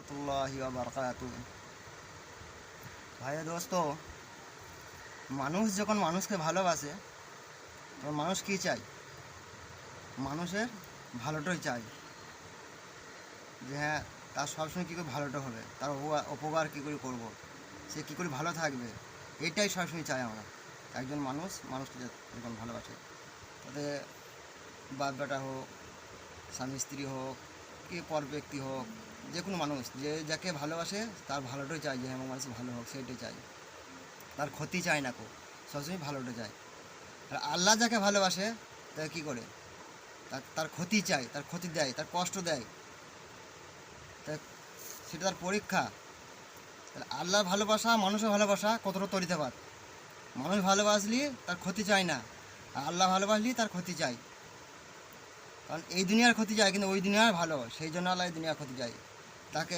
রহমতুল্লাহি ওয়া বারাকাতুহু। ভাই দোস্ত, মানুষ যখন মানুষকে ভালোবাসে তখন মানুষ কী চায়? মানুষের ভালোটাই চায়, যে হ্যাঁ তার সবসময় কী করে ভালোটা হবে, তার উপকার কী করে করব, সে কী করে ভালো থাকবে, এইটাই সবসময় চাই আমরা। একজন মানুষকে যখন ভালোবাসে, তাতে বাপ বেটা হোক, স্বামী স্ত্রী হোক, কি পর ব্যক্তি হোক, যে কোনো মানুষ যে যাকে ভালোবাসে তার ভালোটাই চায়, যে হ্যাঁ আমার মানুষ ভালো হোক, সেইটাই চাই, তার ক্ষতি চায় না, সবসময় ভালোটা চায়। আর আল্লাহ যাকে ভালোবাসে তাকে কী করে, তার ক্ষতি চায়, তার ক্ষতি দেয়, তার কষ্ট দেয়, তা সেটা তার পরীক্ষা। তাহলে আল্লাহর ভালোবাসা মানুষের ভালোবাসা কতটা তরিতফাত। মানুষ ভালোবাসলি তার ক্ষতি চায় না, আর আল্লাহ ভালোবাসলি তার ক্ষতি চাই। কারণ এই দুনিয়ার ক্ষতি চায়, কিন্তু ওই দুনিয়ার ভালো, সেই জন্য আল্লাহ এই দুনিয়ার ক্ষতি চায় তাকে।